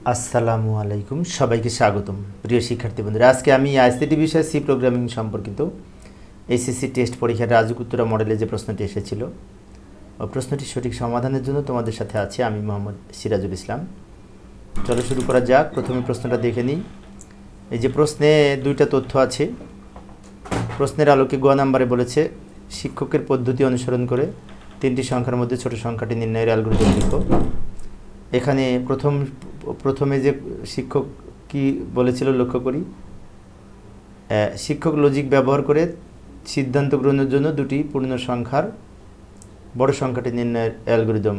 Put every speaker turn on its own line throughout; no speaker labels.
আসসালামু আলাইকুম, সবাইকে স্বাগতম। প্রিয় শিক্ষার্থী বন্ধুরা, আজকে আমি আইসিটি বিষয় সি প্রোগ্রামিং সম্পর্কিত এইচএসসি টেস্ট পরীক্ষার রাজুক উত্তরা মডেলে যে প্রশ্নটি এসেছিল ও প্রশ্নটির সঠিক সমাধানের জন্য তোমাদের সাথে আছি আমি মোহাম্মদ সিরাজুল ইসলাম। চলো শুরু করা যাক। প্রথমে প্রশ্নটা দেখে নিই। এই যে প্রশ্নে দুইটা তথ্য আছে। প্রশ্নের আলোকে গ নাম্বারে বলেছে শিক্ষকের পদ্ধতি অনুসরণ করে তিনটি সংখ্যার মধ্যে ছোট সংখ্যাটি নির্ণয়ের অ্যালগরিদম লিখো। এখানে প্রথমে যে শিক্ষক কি বলেছিল লক্ষ্য করি। শিক্ষক লজিক ব্যবহার করে সিদ্ধান্ত গ্রহণের জন্য দুটি পূর্ণ সংখ্যার বড় সংখ্যাটি নির্ণয়ের অ্যালগরিদম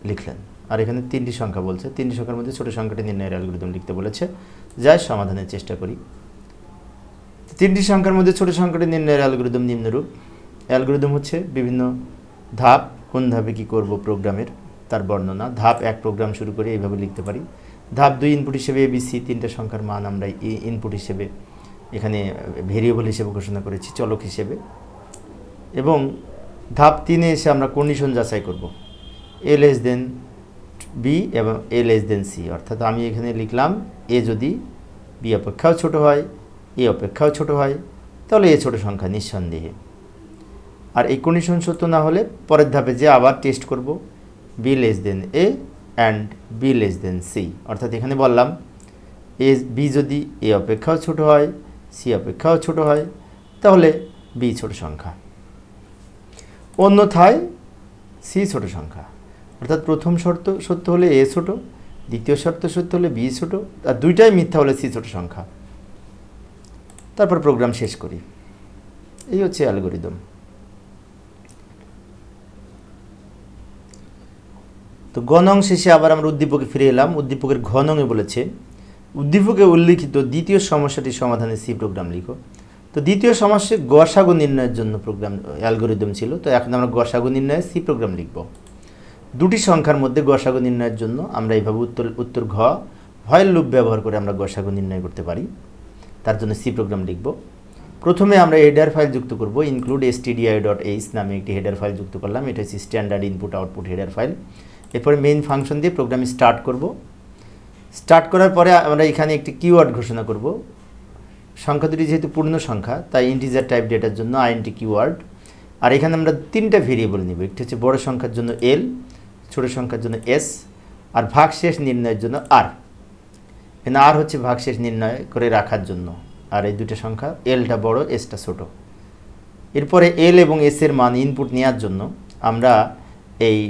লিখলেন। আর এখানে তিনটি সংখ্যা বলছে, তিনটি সংখ্যার মধ্যে ছোট সংখ্যাটি নির্ণয়ের অ্যালগরিদম লিখতে বলেছে। যাই সমাধানের চেষ্টা করি। তিনটি সংখ্যার মধ্যে ছোট সংখ্যাটি নির্ণয়ের অ্যালগরিদম নিম্নরূপ। অ্যালগরিদম হচ্ছে বিভিন্ন ধাপ, কোন ধাপে কী করব প্রোগ্রামের তার বর্ণনা। ধাপ 1 প্রোগ্রাম শুরু করে এইভাবে লিখতে পারি। ধাপ 2 ইনপুট হিসেবে এবিসি তিনটা সংখ্যার মান আমরা ইনপুট হিসেবে এখানে ভেরিয়েবল হিসেবে ঘোষণা করেছি, চলক হিসেবে। এবং ধাপ 3-এ এসে আমরা কন্ডিশন যাচাই করব, এ লেস দেন বি এবং এ লেস দেন সি। অর্থাৎ আমি এখানে লিখলাম এ যদি বি অপেক্ষাও ছোট হয়, এ অপেক্ষাও ছোট হয়, তাহলে এ ছোট সংখ্যা নিঃসন্দেহে। আর এই কন্ডিশন সত্য না হলে পরের ধাপে যে আবার টেস্ট করব, B less than A and B less than C. অর্থাৎ এখানে বললাম বি যদি এ অপেক্ষাও ছোট হয়, সি অপেক্ষাও ছোট হয়, তাহলে বি ছোট সংখ্যা, অন্যথায় সি ছোট সংখ্যা। অর্থাৎ প্রথম শর্ত সত্য হলে এ ছোট, দ্বিতীয় শর্ত সত্য হলে বি ছোট, আর দুইটাই মিথ্যা হলে সি ছোট সংখ্যা। তারপর প্রোগ্রাম শেষ করি। এই হচ্ছে অ্যালগরিদম। তো গ নং শেষে আবার আমরা উদ্দীপকে ফিরে এলাম। উদ্দীপকের ঘ নংয়ে বলেছে উদ্দীপকে উল্লিখিত দ্বিতীয় সমস্যাটি সমাধানে সি প্রোগ্রাম লিখো। তো দ্বিতীয় সমস্যায় গসাগু নির্ণয়ের জন্য প্রোগ্রাম অ্যালগরিদম ছিল। তো এখন আমরা গসাগু নির্ণয়ে সি প্রোগ্রাম লিখব। দুটি সংখ্যার মধ্যে গসাগু নির্ণয়ের জন্য আমরা এইভাবে উত্তর ঘ ভয়েল লুপ ব্যবহার করে আমরা গসাগু নির্ণয় করতে পারি। তার জন্য সি প্রোগ্রাম লিখব। প্রথমে আমরা হেডার ফাইল যুক্ত করব। ইনক্লুড stdio.h নামে একটি হেডার ফাইল যুক্ত করলাম। এটা হচ্ছে standard input output header file. এরপরে মেইন ফাংশন দিয়ে প্রোগ্রাম স্টার্ট করব। স্টার্ট করার পরে আমরা এখানে একটি কিওয়ার্ড ঘোষণা করব। সংখ্যা দুটি যেহেতু পূর্ণ সংখ্যা, তাই ইন্টিজার টাইপ ডেটার জন্য আইএনটি কিওয়ার্ড। আর এখানে আমরা তিনটা ভেরিয়েবল নিব। একটি হচ্ছে বড় সংখ্যার জন্য এল, ছোট সংখ্যার জন্য এস, আর ভাগশেষ নির্ণয়ের জন্য আর। এখানে আর হচ্ছে ভাগশেষ নির্ণয় করে রাখার জন্য। আর এই দুটো সংখ্যা, এলটা বড়, এসটা ছোট। এরপরে এল এবং এস এর মান ইনপুট নেওয়ার জন্য আমরা এই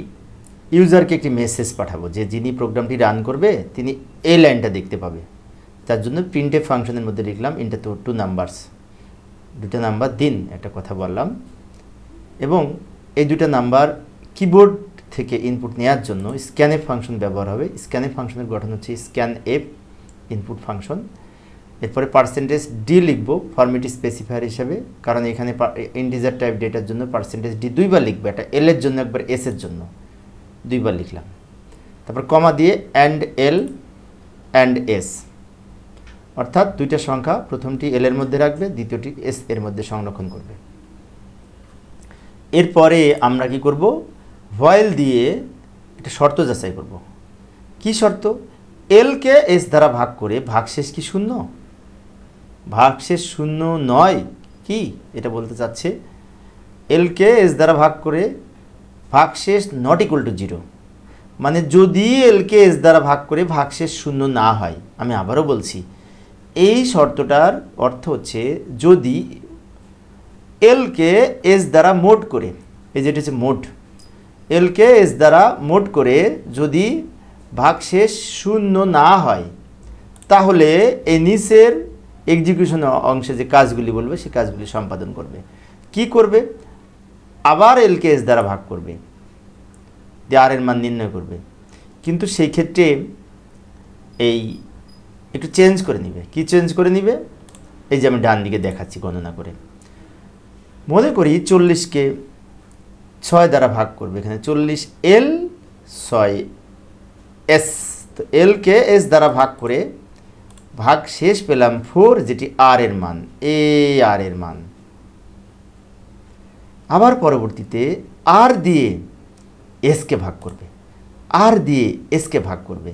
ইউজারকে একটি মেসেজ পাঠাবো যে যিনি প্রোগ্রামটি রান করবে তিনি এই লাইনটা দেখতে পাবে। তার জন্য প্রিন্টএফ ফাংশনের মধ্যে লিখলাম ইন্টার টু নাম্বারস, দুটো নাম্বার দিন, একটা কথা বললাম। এবং এই দুটো নাম্বার কিবোর্ড থেকে ইনপুট নেওয়ার জন্য স্ক্যানএফ ফাংশন ব্যবহার হবে। স্ক্যানএফ ফাংশনের গঠন হচ্ছে স্ক্যানএফ ইনপুট ফাংশন। এরপরে %d লিখব ফরম্যাট স্পেসিফায়ার হিসাবে, কারণ এখানে ইন্টিজার টাইপ ডেটার জন্য %d দুইবার লিখবো, একটা এল এর জন্য একবার এস এর জন্য, দুইবার লিখলাম। তারপর কমা দিয়ে অ্যান্ড এল অ্যান্ড এস, অর্থাৎ দুইটা সংখ্যা প্রথমটি এল এর মধ্যে রাখবে, দ্বিতীয়টি এস এর মধ্যে সংরক্ষণ করবে। এরপরে আমরা কি করব, ভয়েল দিয়ে একটা শর্ত যাচাই করব। কি শর্ত? এলকে এস দ্বারা ভাগ করে ভাগশেষ কি শূন্য? ভাগশেষ শূন্য নয় কি এটা বলতে চাচ্ছে। এলকে এস দ্বারা ভাগ করে ভাগশেষ নট ইকুয়াল টু 0, মানে যদি এলকে এস দ্বারা ভাগ করে ভাগশেষ শূন্য না হয়। আমি আবারও বলছি, এই শর্তটার অর্থ হচ্ছে যদি এলকে এস দ্বারা মোড করে, এই যেটা হচ্ছে মোড, এলকে এস দ্বারা মোড করে যদি ভাগশেষ শূন্য না হয়, তাহলে এই নিচের এক্সিকিউশন অংশে যে কাজগুলি বলবে সেই কাজগুলি সম্পাদন করবে। কি করবে? আবার এলকে এস দ্বারা ভাগ করবে, দিয়ে আর এর মান নির্ণয় করবে। কিন্তু সেই ক্ষেত্রে এই একটু চেঞ্জ করে নিবে। কি চেঞ্জ করে নিবে? এই যে আমি ডান দিকে দেখাচ্ছি গণনা করে। মনে করি 40কে 6 দ্বারা ভাগ করবে। এখানে 40 এল 6 এস, তো এলকে এস দ্বারা ভাগ করে ভাগ শেষ পেলাম 4, যেটি আর এর মান, এ আর এর মান। আবার পরবর্তীতে আর দিয়ে এসকে ভাগ করবে, আর দিয়ে এসকে ভাগ করবে।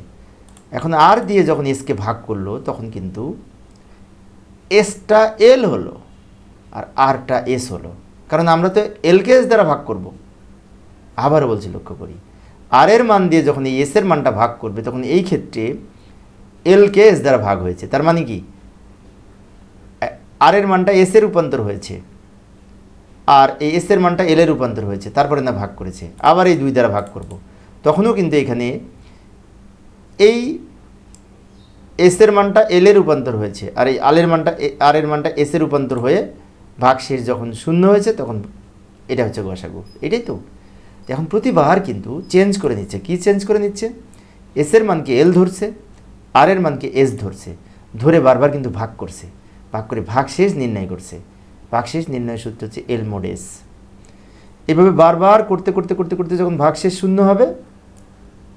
এখন আর দিয়ে যখন এসকে ভাগ করলো তখন কিন্তু এসটা এল হলো আর আরটা এস হলো, কারণ আমরা তো এলকে এস দ্বারা ভাগ করব। আবার বলছি লক্ষ্য করি, আর এর মান দিয়ে যখন এই এসের মানটা ভাগ করবে তখন এই ক্ষেত্রে এলকে এস দ্বারা ভাগ হয়েছে, তার মানে কি আর এর মানটা এসে রূপান্তর হয়েছে আর এই এস এর মানটা এল এর রূপান্তর হয়েছে, তারপরে না ভাগ করেছে, আবার এই 2 দ্বারা ভাগ করব। তখনও কিন্তু এখানে এই এস এর মানটা এল এর রূপান্তর হয়েছে আর এই আর এর মানটা এস এর রূপান্তর হয়ে ভাগশেষ যখন 0 হয়েছে তখন এটা হচ্ছে গসাগু। এটাই তো এখন প্রতিবার কিন্তু চেঞ্জ করে নিচ্ছে। কি চেঞ্জ করে নিচ্ছে? এস এর মানকে এল ধরছে, আর এর মানকে এস ধরছে, ধরে বারবার কিন্তু ভাগ করছে, ভাগ করে ভাগশেষ নির্ণয় করছে। ভাগশেষ নির্ণয় সূত্র হচ্ছে এল মোড এস। এভাবে বারবার করতে করতে করতে করতে যখন ভাগশেষ 0 হবে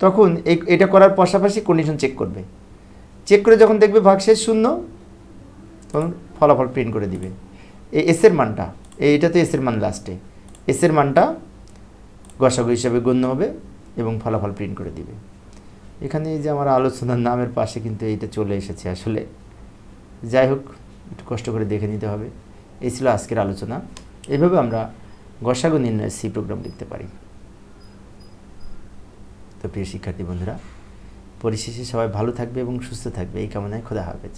তখন এটা করার পাশাপাশি কন্ডিশন চেক করবে। চেক করে যখন দেখবে ভাগশেষ 0 তখন ফলাফল প্রিন্ট করে দিবে। এই এস এর মানটা, এইটা তো এস এর মান লাস্টে, এস এর মানটা গসাগু হিসাবে গণ্য হবে এবং ফলাফল প্রিন্ট করে দিবে। এখানে এই যে আমার আলোচনার নামের পাশে কিন্তু এইটা চলে এসেছে আসলে। যাই হোক, একটু কষ্ট করে দেখে নিতে হবে। এই ছিল আজকের আলোচনা। এইভাবে আমরা গসাগু নির্ণয়ের সি প্রোগ্রাম লিখতে পারি। তো প্রিয় শিক্ষার্থী বন্ধুরা, পরিশেষে সবাই ভালো থাকবে এবং সুস্থ থাকবে এই কামনায় খোদা হাফেজ।